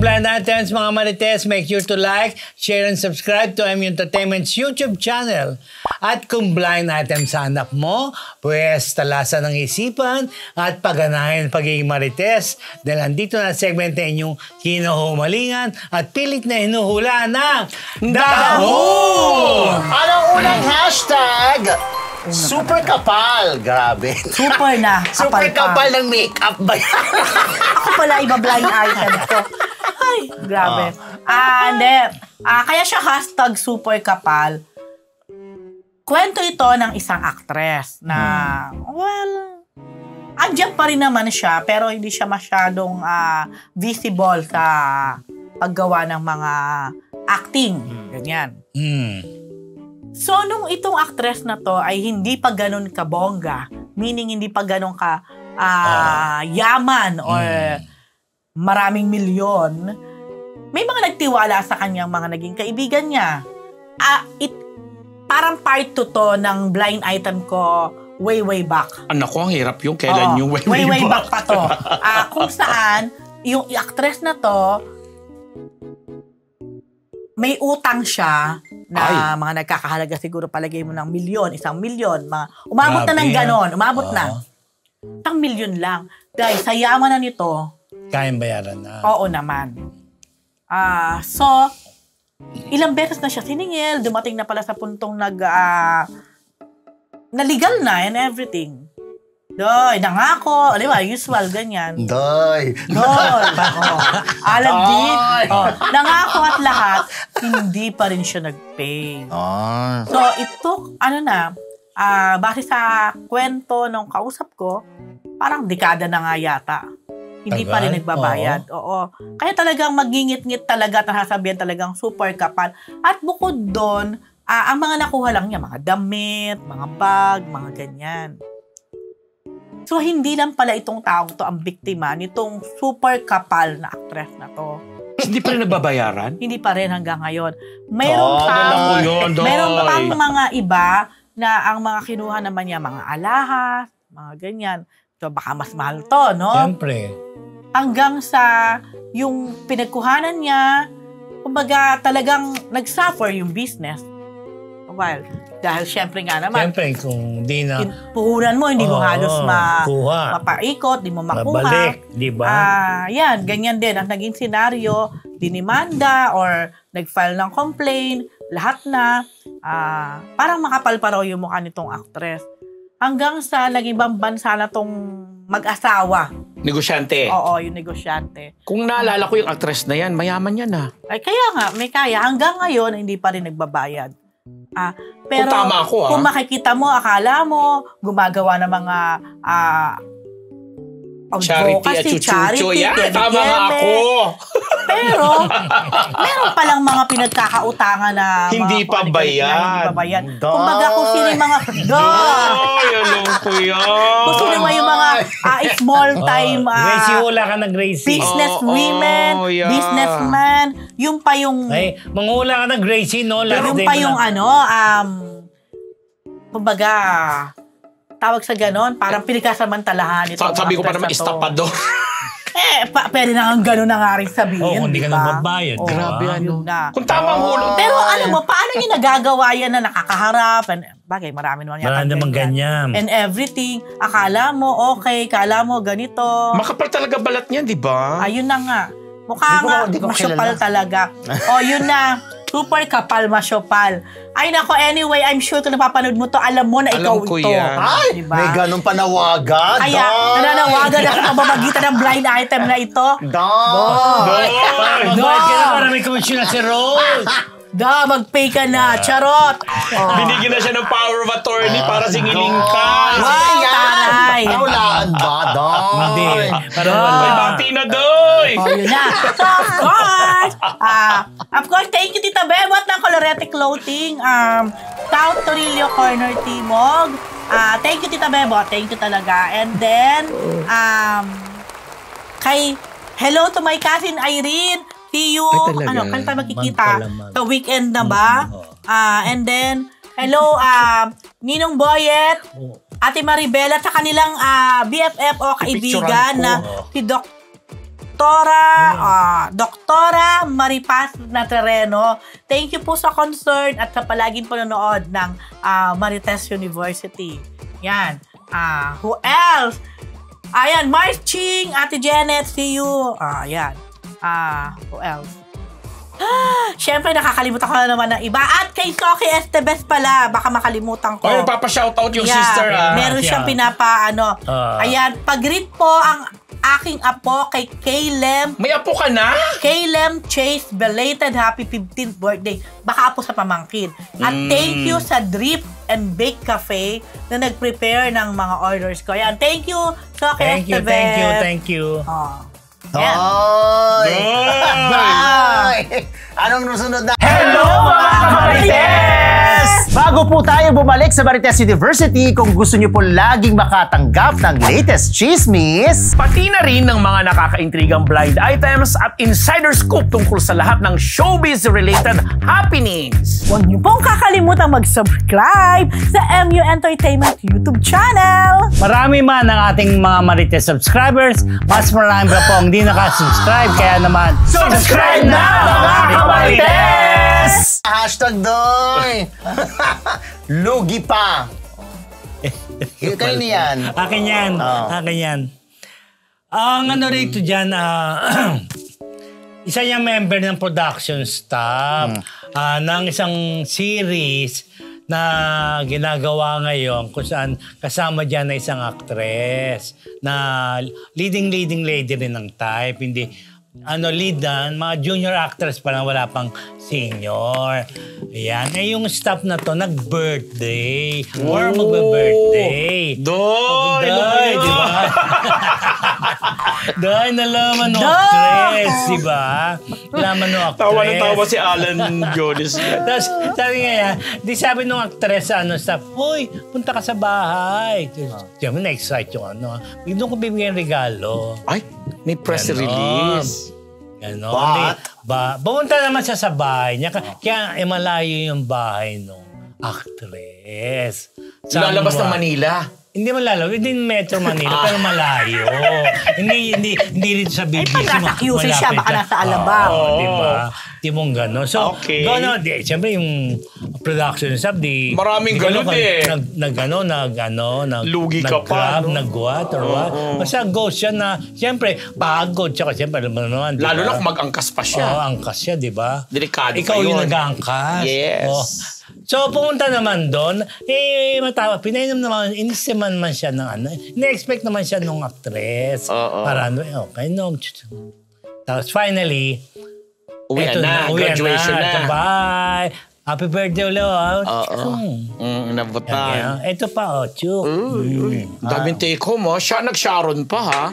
Blind Items, mga Marites. Make sure to like, share, and subscribe to MU Entertainment's YouTube channel. At kung blind item sa anak mo, pues talasan ng isipan at pagganahin pagiging Marites. Dahil andito na segment na inyong kinuhumalingan at pilit na hinuhula ng Daho! Anong unang hashtag? Super kapal. Grabe. Super na. Super kapal ng makeup ba yan? Ako pala iba-blind item ko. Ay, grabe. Hindi. Kaya siya hashtag super kapal. Kwento ito ng isang actress na, well, andyan pa rin naman siya, pero hindi siya masyadong visible sa paggawa ng mga acting. Ganyan. So, nung itong actress na to ay hindi pa ganun kabongga, meaning hindi pa ganun ka yaman or maraming milyon, may mga nagtiwala sa kanyang mga naging kaibigan niya. Parang part 2 to ng blind item ko way back. Anak ko, ang hirap yung kailan yung way back pa to. Kung saan, yung actress na to, may utang siya na mga nagkakahalaga siguro palagay mo ng milyon, 1 milyon, umabot na ng ganon, umabot na. 1 milyon lang. Dahil sa yaman na nito, kayang bayaran na. Oo naman. So, ilang beses na siya siningil, dumating na pala sa puntong na legal na and everything. Doy, nangako. Di ba? Usual, ganyan. Doy. Alam din. Nangako at lahat, hindi pa rin siya nag-pay. So, ito, base sa kwento ng kausap ko, parang dekada na nga yata. Hindi pa rin nagbabayad. Oo. Kaya talagang magingit-ngit talaga at nasasabihan talagang super kapal. At bukod doon, ang mga nakuha lang niya, mga damit, mga bag, mga ganyan. So, hindi lang pala itong taong to ang biktima nitong super kapal na actress na to. Hindi pa rin nagbabayaran? Hindi pa rin hanggang ngayon. Meron pang mga iba na ang mga kinuha naman niya, mga alahas, mga ganyan. So, baka mas mahal to, no? Siyempre. Hanggang sa yung pinagkuhanan niya, kumbaga talagang nag-suffer yung business. Well, dahil syempre nga naman. Siyempre, kung di na... Puhunan mo, hindi mo halos mapaikot, di mo makuha. Mabalik, di ba? Yan, ganyan din. Ang naging senaryo, dinimanda or nag-file ng complaint, lahat na. Parang makapal pa raw yung mukha nitong actress. Hanggang sa nag-ibang bansa na tong mag-asawa. Negosyante. Oo, yung negosyante. Kung naalala ko yung actress na yan, mayaman yan Ay, kaya nga, may kaya. Hanggang ngayon, hindi pa rin nagbabayad. Pero kung tama ako, kung makikita mo, akala mo, gumagawa ng mga charity, tama nga ako. Pero, meron palang mga pinagkakautangan na hindi pa bayad. Kumbaga kung sino yung mga alam ko yan. Kung sino yung mga small time Gracie, wala ka na Gracie. business women, businessman, yung pa yung mangula ka na Gracie, no? yung pa yung kumbaga tawag sa ganon, parang pinagkasamantalahan ito. Sabi ko pa naman, estapador. Pwede na nga gano'n na nga rin sabihin. Hindi ka nagbabayad. Grabe, na. Kung tama ang hulog. Pero alam mo, paano niya nagagawa yan na nakakaharap? Bagay, marami naman yan. Marami naman ganyan. And everything. Akala mo, okay. Akala mo, ganito. Makapal talaga balat niyan, di ba? Ayun na nga. Mukha nga, masyopal talaga. Yun na. Super kapal, masyopal. Ay nako, anyway, I'm sure kung napapanood mo to, alam mo na ikaw ko ito. yan. Ay, diba? may ganun panawagan. Kaya, nananawagan ako sa pamamagitan ng blind item na ito. Para may komisyon na si Rose. Mag-pay ka na. Charot. Binigyan na siya ng power of attorney para singilin ka. Wow, taray. Naulaan ba, Hindi. May bati na, doy. Yun na. So, of course, thank you, Tita Bebot ng Colorete Clothing. South Torillo Corner Timog. Thank you, Tita Bebot. Thank you talaga. And then, hello to my cousin Irene. See you, kanta magkikita? Sa weekend na ba? And then, hello, Ninong Boyet, Ate Maribela, sa kanilang BFF o kaibigan na si Doc Doktora Maripaz Natrereno. Thank you po sa concern at sa palaging panonood ng Marites University. Yan. Who else? Ayan, Marching, Ate Janet, see you. Ayan. Who else? Siyempre, nakakalimutan ko na naman ng iba. At kay Soki Estebes pala, baka makalimutan ko. Oh, papashoutout yung sister. Meron siyang pinapaano. Ayan, pag-greet po ang aking apo kay Kaylem. May apo ka na? Kaylem Chase, belated happy 15th birthday. Baka apo sa pamangkin. At thank you sa Drip and Bake Cafe na nag-prepare ng mga orders ko. Ayan, thank you, Soki Estebes. Thank you. Hoy! Bye! Anong nasunod na? Hello, mga Marites! Bago po tayo bumalik sa Marites University, kung gusto nyo po laging makatanggap ng latest chismis, Pati na rin ng mga nakakaintrigang blind items at insider scoop tungkol sa lahat ng showbiz-related happenings. Huwag niyo pong kakalimutan mag-subscribe sa MU Entertainment YouTube channel. Marami man ang ating mga Marites subscribers, mas marami pa po ang hindi nakasubscribe. Kaya naman, Subscribe na, mga Marites! hashtag doy! Lugi pa! Kayo niyan. Akin yan. Akin yan. Ang ano rito dyan, isa yung member ng production staff ng isang series na ginagawa ngayon kung saan kasama dyan na isang actress na leading lady rin ng type. Hindi, lead na, mga junior actress pa lang, wala pang senior. Ayan. Yung staff na to, nag-birthday. Or magbe-birthday. Doy! Di ba? Dahil nalaman no actress, di ba? Nalaman no actress. Tawa na tawa si Alan Jones. Tapos sabi nga yan, sabi nung actress sa staff, "Hoy, punta ka sa bahay." Diyan na-excite yung doon ko bibigyan regalo. Ay, may press release. Ganon. Pumunta naman siya sa bahay niya. Kaya malayo yung bahay nung actress. Lalabas ng Manila. Hindi malalaw, hindi Metro Manila, pero malayo. hindi rin sa BBC. Pag nasa QC siya, baka nasa Alabang. Di ba? Di mong gano'n. So, okay. Siyempre yung production staff, maraming ganun Lugi ka pa, no? Nag-what or what. Basta ghost siya na, siyempre, pagod. Tsaka siyempre, naman. Lalo na kung mag-angkas pa siya. Angkas siya, di ba? Delikado Ikaw pa yun. yung nag-angkas. Yes. So, pumunta naman doon, matawa, pinainom naman, inisiman man siya ng ina-expect naman siya nung actress. Para okay, no. Tapos finally, uwi na, graduation na. Bye! Happy birthday ulit. Nabutan. Ito pa, Chuk. Daming take home, siya nag-Sharon pa, ha?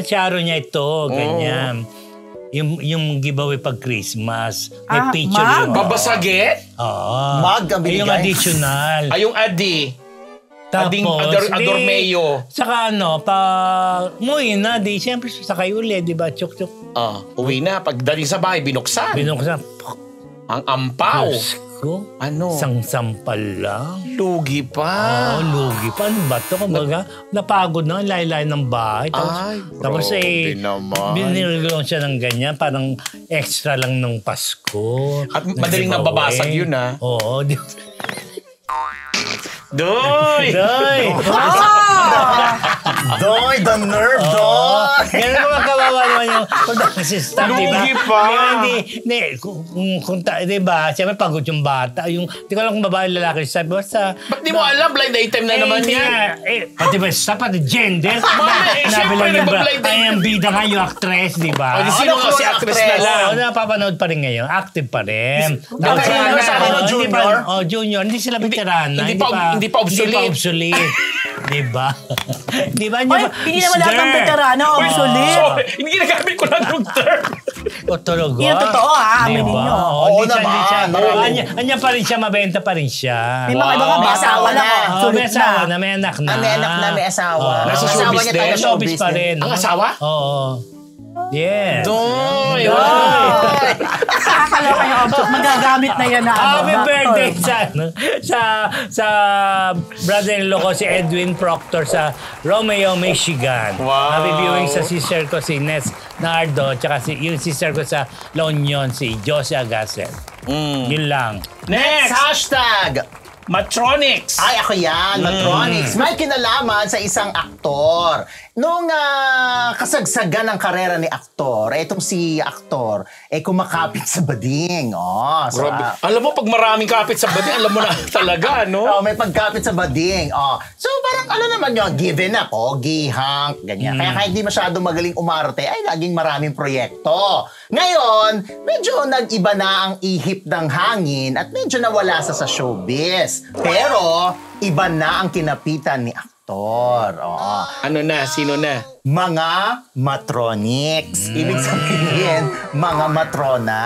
Sharon niya ito, ganyan. Yung giveaway pag Christmas. May picture mag? yung... Babasagin? Oo. Mag ang binigay. Yung additional. Yung Adi. Tapos, Adormeo. Saka umuwi na, siyempre sakay ulit, di ba? Chuk-chuk. Uwi na. Pagdating sa bahay, binuksan. Ang ampaw. Ko? Ano? Isang sampal lang. Lugi pa. Lugi pa. Ano ba ito? Kumbaga, napagod na, laylay ng bahay. Tapos binirigyan siya ng ganyan, parang extra lang ng Pasko. At madaling nababasag yun, ha? Oo. Doy! Doy, the nerve, Doy! Ganun mga kawawa naman yung production system, di ba? Lugi pa! Di ba? Siyempre pagod yung bata. Di ko lang kung babae lalaki sabi. Basta... Ba't di mo alam? Blind item na naman yan. Pati ba pati gender? Siyempre nagpa-blind item. Ay, ang bida nga yung actress, di ba? Sino nga si actress na lang? Napapanood pa rin ngayon. Active pa rin. Junior? Junior. Hindi sila veterana. Hindi pa obsolete. Di ba? Di ba? Hindi naman lahat ng veterano obsolete. Sorry, hindi ginagamit ko lang yung term. Talaga? Yung totoo, amin ninyo. Oo naman. Anya pa rin siya, mabenta pa rin siya. May mga iba nga, may asawa na. May asawa na, may anak na. May anak na, may asawa. Nasa Asawa showbiz niya din. tayo Showbiz pa rin. Ang asawa? Oo. Yes. Doy! Nakakaloka yung object. Magagamit na yan na Happy Doctor. birthday sa brother-in-law ko si Edwin Proctor sa Romeo, Michigan. Wow. Happy viewing sa sister ko si Nes Nardo tsaka yung sister ko sa La Union si Josie Agassen. Yun lang. Next hashtag! Matronics! Ay, ako yan, Matronics. May kinalaman sa isang aktor. Nung kasagsagan ng karera ni aktor, etong si aktor, kumakapit sa bading. Grabe. Alam mo, pag maraming kapit sa bading, alam mo na talaga, no? May pagkapit sa bading. So, parang ano naman yun, given up, gihang, ganyan. Kaya kahit di masyadong magaling umarte, ay laging maraming proyekto. Ngayon, medyo nag-iba na ang ihip ng hangin at medyo nawala sa showbiz. Pero, iba na ang kinapitan ni aktor. Ano na? Sino na? Mga matronics. Ibig sabihin, mga matrona.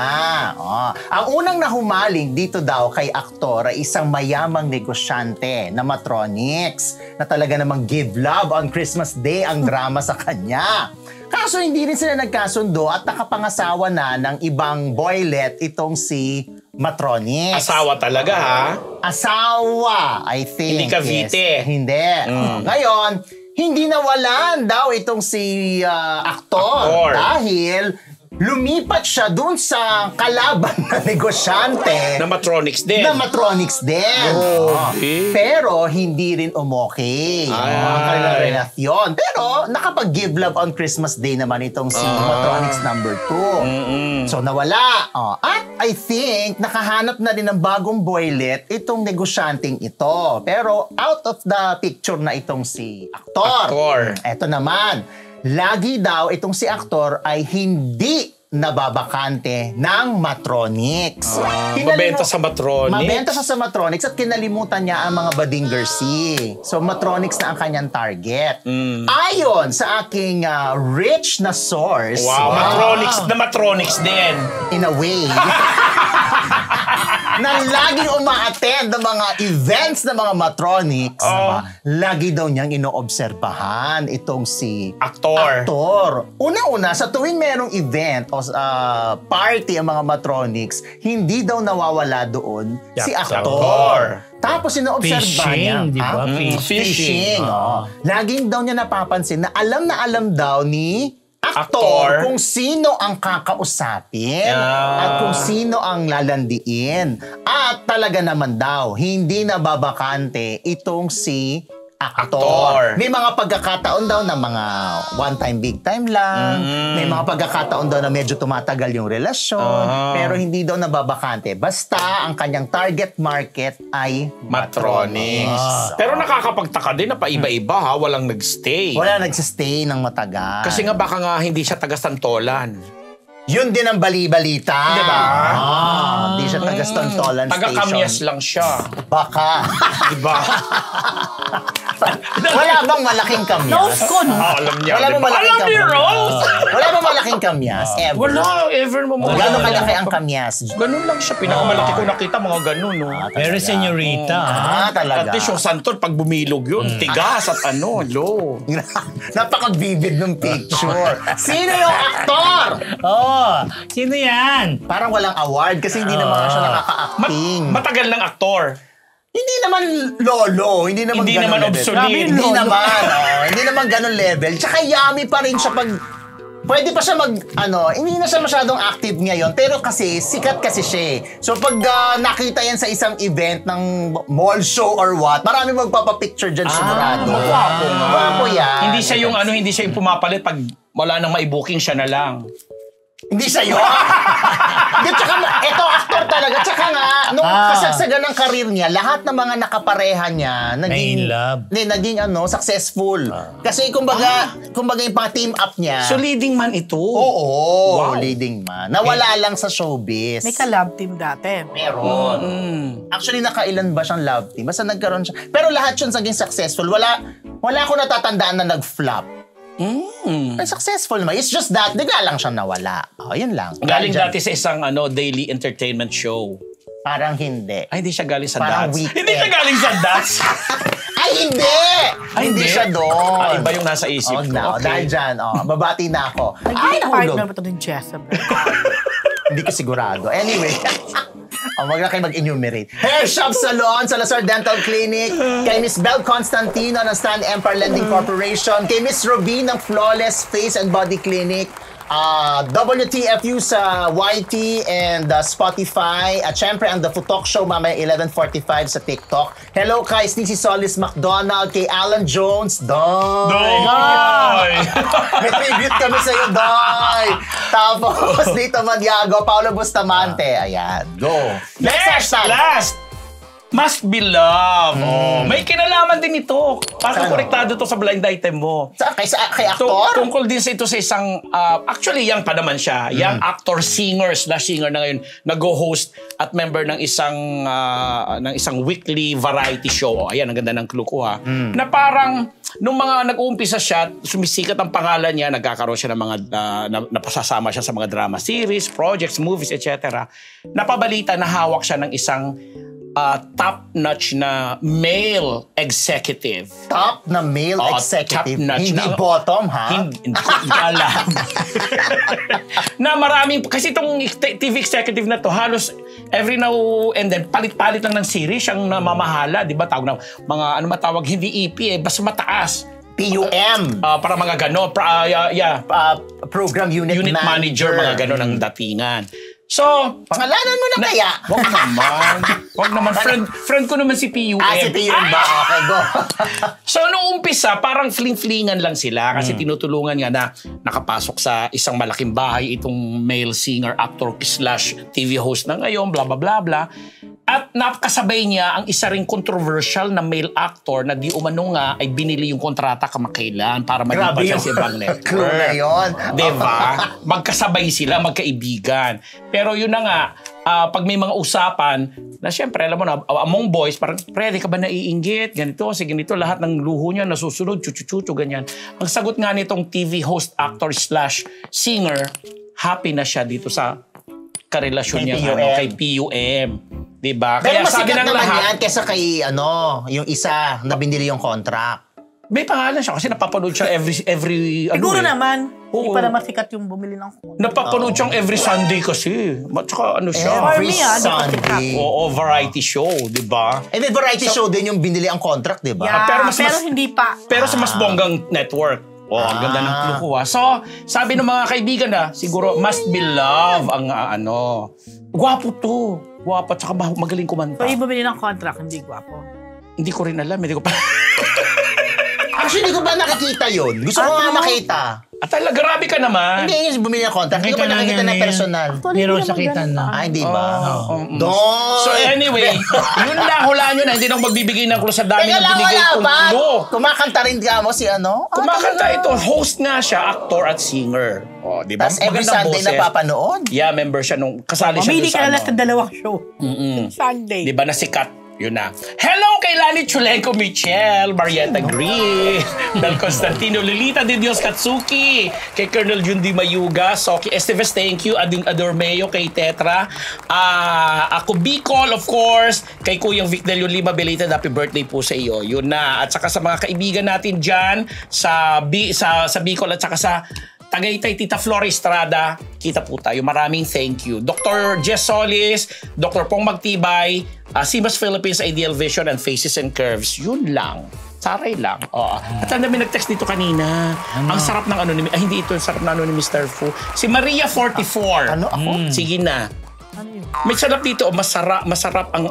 Ang unang nahumaling dito daw kay aktor ay isang mayamang negosyante na matronics na talaga namang give love on Christmas Day ang drama sa kanya. Kaso hindi rin sila nagkasundo at nakapangasawa na ng ibang boylet itong si Matronics. Asawa talaga, ha? Asawa, I think. Hindi Cavite. Yes. Hindi. Ngayon, hindi nawalan daw itong si aktor. Dahil lumipat siya dun sa kalaban na negosyante. Na Matronics din. Na Matronics din. Pero hindi rin umokay ang kanilang relasyon. Pero nakapag-give love on Christmas Day naman itong si Matronics number 2. So nawala. At I think nakahanap na rin ng bagong boylet itong negosyanteng ito. Pero out of the picture na itong si aktor. Eto naman. Lagi daw itong si aktor ay hindi nababakante ng Matronics. Mabenta sa Matronics? Mabenta siya sa Matronics at kinalimutan niya ang mga badingersi. So Matronics na ang kanyang target. Ayon sa aking rich na source. Wow, Matronics na Matronics din. In a way. Na laging uma-attend ng mga events ng mga Matronics, lagi daw niyang inoobserbahan itong si aktor. Una-una, sa tuwing merong event o party ang mga Matronics, hindi daw nawawala doon si aktor. Tapos inoobserba niya. Fishing, di ba? Fishing. Laging daw niya napapansin na alam daw ni aktor kung sino ang kakausapin at kung sino ang lalandiin. At talaga naman daw, hindi nababakante itong si aktor. May mga pagkakataon daw na mga one time, big time lang. May mga pagkakataon daw na medyo tumatagal yung relasyon. Pero hindi daw nababakante. Basta ang kanyang target market ay Matronics. Pero nakakapagtaka din na paiba-iba, ha? Walang nagstay. Wala nagsistay ng matagal. Kasi nga baka nga hindi siya taga-Santolan. Yun din ang bali-balita. Diba? Hindi siya taga-Santolan Station. Taga-Kamyas lang siya. Baka. Diba? Wala bang malaking kamyas? Nose ko, no? Alam niya. Wala bang malaking Alam ni kamyas? Rose! Wala bang malaking kamyas? Ever? Wala, ever mo. Gano'n kalaki ang kamyas? Ganun lang siya. Pinakamalaki ko nakita, mga ganun, no? Pero senyorita, Talaga. At least yung Santon, pag bumilog yun, tigas at low. Napaka-vivid ng picture. Sino yung aktor? Sino yan? Parang walang award kasi hindi naman siya nakaka-acting. Matagal ng aktor. Hindi naman lolo, hindi naman Hindi ganun naman level. obsolete. Hindi naman, hindi naman ganun level. Tsaka yummy pa rin siya pag pwede pa siya hindi na siya masyadong active ngayon, pero kasi sikat kasi siya. So pag nakita yan sa isang event ng mall show or what, marami magpapapicture dyan sigurado. Gwapo nga. Gwapo yan. Hindi siya yung pumapalit pag wala nang mai-booking siya na lang. Hindi siya yun. Tsaka, ito actor talaga. Tsaka nga, nung kasagsagan ng karir niya, lahat ng mga nakapareha niya, naging successful. Kasi kumbaga yung pang team up niya. So leading man ito? Oo, leading man. Nawala lang sa showbiz. May ka-love team dati. Meron. Actually, nakailan ba siyang love team? Basta nagkaroon siya. Pero lahat yun naging successful. Wala ko natatandaan na nag-flop. Successful naman. It's just that, bigla lang siyang nawala. Yun lang. Galing dati sa isang daily entertainment show. Parang hindi. Ay, hindi siya galing sa Parang Dats. weekend. Hindi siya galing sa Dats. Ay, hindi! Hindi siya doon. Iba yung nasa isip ko. Dahil dyan, babati na ako. Naging partner ba ito ng Jezebel? Hindi ko sigurado. Anyway, wag na kayo mag-enumerate. Hair Shop Salon, Salazar Dental Clinic, kay Miss Bel Constantino ng Stan Empire Lending Corporation, kay Miss Robin ng Flawless Face and Body Clinic, WTFU sa YT and Spotify, at syempre ang The Futok Show mamaya 11:45 sa TikTok. Hello kay Sneezy Solis McDonald, kay Alan Jones, Doy! May tribute kami sa iyo, Doy! Tapos dito Maniago, Paolo Bustamante. Ayan, go! Next! Last! Must be love. May kinalaman din ito. Parang konektado to sa blind item mo. Kay actor? Tungkol din ito sa isang, actually, young pa naman siya. Young actor, singer na ngayon, nag-host at member ng isang weekly variety show. Ayan, ang ganda ng clue ko ha. Na parang, nung mga nag-uumpisa siya, sumisikat ang pangalan niya, nagkakaroon siya ng mga, napasasama siya sa mga drama series, projects, movies, etc. Napabalita na hawak siya ng isang top-notch na male executive. Top na male executive? Top-notch Hindi bottom, ha? Hindi alam. Na maraming, kasi itong TV executive na to, halos every now and then, palit-palit lang ng series, siyang namamahala, di ba? Tawag na, mga, ano matawag, hindi EP basta mataas. PUM. Para mga gano'n. Program Unit Manager. Mga gano'n ang datingan. So, pangalanan mo na kaya? Wag naman. Friend ko naman si PUM. Si PUM ba? Okay, go. So, nung umpisa, parang fling-flingan lang sila kasi tinutulungan nga na nakapasok sa isang malaking bahay itong male singer, actor / TV host na ngayon, bla bla bla bla. At napakasabay niya ang isa ring controversial na male actor na di umano nga ay binili yung kontrata kamakailan para malipat siya sa ibang network. Clue na yun. Diba? Magkasabay sila, magkaibigan. Pero yun na nga, pag may mga usapan, na syempre, alam mo na, among boys, parang, pwede ka ba naiinggit? Ganito, sige nito, lahat ng luho niya nasusunod, chuchu-chuchu, ganyan. Ang sagot nga nitong TV host, actor / singer, happy na siya dito sa karelasyon niya kay PUM. Diba? Pero kaya sabi masikat ng naman lahat, yan kaysa kay yung isa na binili yung contract. may pangalan siya kasi napapanood siya every Siguro naman, hindi Oo. pa naman sikat yung bumili ng phone. Napapanood siyang every Sunday kasi. At saka ano siya? Every For me, di pa Sunday. Oo, variety show, di ba? And then variety show din yung binili ang contract, di ba? Yeah, pero pero, mas- hindi pa. Pero sa mas bonggang network. Ang ganda ng clue ko. So, sabi ng mga kaibigan na, siguro, must be love ang Gwapo to. Gwapo at saka magaling kumanta. So, yung bumili ng contract, hindi gwapo. Hindi ko rin alam. Hindi ko pa... Actually, hindi ko ba nakikita yun? Gusto ko nga makita. At talaga, grabe ka naman. Hindi yung bumili ng contract. Hindi ko pa nakikita na personal. Meron sakitan na. Hindi ba? Oh. So anyway, yun lang, hulaan nyo na. Hindi na ako magbibigay ng clue sa dami Teka na lang, binigay wala kong ba? clue. Kumakanta rin ka mo si ano? Kumakanta ito. Host nga siya, actor at singer. Di ba? Tapos every Magandang Sunday boses. napapanood. Yeah, member siya nung kasali siya Mamili doon ka na lang sa sa dalawang show. Sunday. Di ba nasikat? Yun na. Hello kay Lani Chulenko Michelle, Marietta Green, Bel Constantino, Lilita de Dios Katsuki, kay Colonel Jundi Mayuga, Soki Esteves, thank you, Ading Adormeo, kay Tetra, ako Bicol, of course, kay Kuyang Vic Delio Lima, belated happy birthday po sa iyo. Yun na. At saka sa mga kaibigan natin dyan, sa Bicol at saka sa Tagaytay, Tita Flora Estrada, kita po tayo. Maraming thank you. Dr. Jess Solis, Dr. Pong Magtibay, Simas Philippines, Ideal Vision, and Faces and Curves. Yun lang. Saray lang. At ang dami nag-text dito kanina. Ang sarap ng hindi ito, ang sarap na ni Mr. Fu. Si Maria 44. Ano ako? Sige na. May sarap dito, masarap ang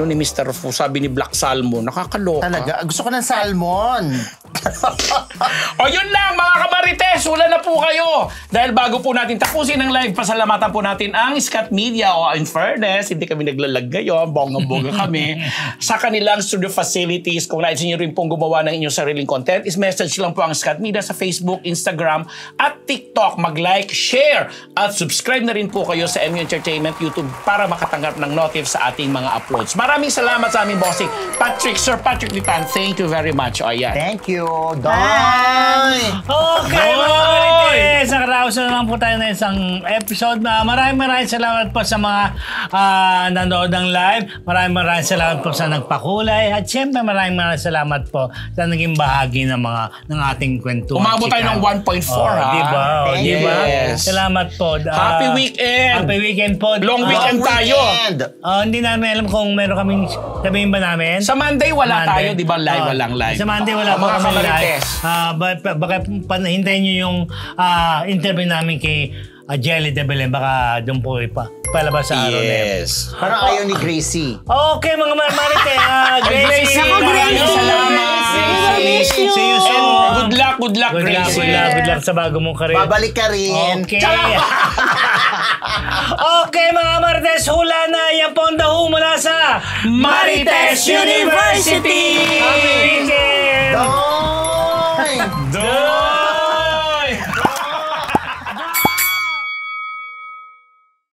ni Mr. Fu, sabi ni Black Salmon. Nakakaloka. Talaga? Gusto ko ng salmon. Yun lang mga kamarites, wala na po kayo. Dahil bago po natin tapusin ang live, pasalamatan po natin ang Scott Media. In fairness, hindi kami naglalag ngayon, bonggang-bongga kami. Sa kanilang studio facilities, kung nais nyo rin pong gumawa ng inyong sariling content, is message lang po ang Scott Media sa Facebook, Instagram, at TikTok. Mag-like, share, at subscribe na rin po kayo sa MU Entertainment YouTube para makatanggap ng notif sa ating mga uploads. Maraming salamat sa aming bossing, Sir Patrick Litan. Thank you very much. Ayan. Thank you. Bye! Okay, mga Yes, nakaraos na lang po tayo na isang episode. Maraming salamat po sa mga nanood ng live. Maraming salamat po sa nagpakulay. At syempre maraming salamat po sa naging bahagi ng ating kwentuhan. Umabot tayo ng 1.4 ha. Diba? Diba? Yes. Salamat po. Happy weekend! Happy weekend po. Long weekend tayo. Hindi namin alam kung meron kaming sabihin ba namin. Sa Monday wala tayo, di ba? Live, walang live. Sa Monday wala pa Mga kami live. kamarites. Baka hintayin nyo yung interview namin kay Jelly de Belen. Baka doon po palabas sa araw na yun. Yes. Parang ayaw ni Gracie. Okay mga marite. Gracie, Ako, maraming Gracie. salamat. See you soon. And good luck, Gracie. Good luck sa bago mong karir. Babalik ka rin. Okay. Okay mga Marites, hula na. Yan po ang daho mula sa Marites University!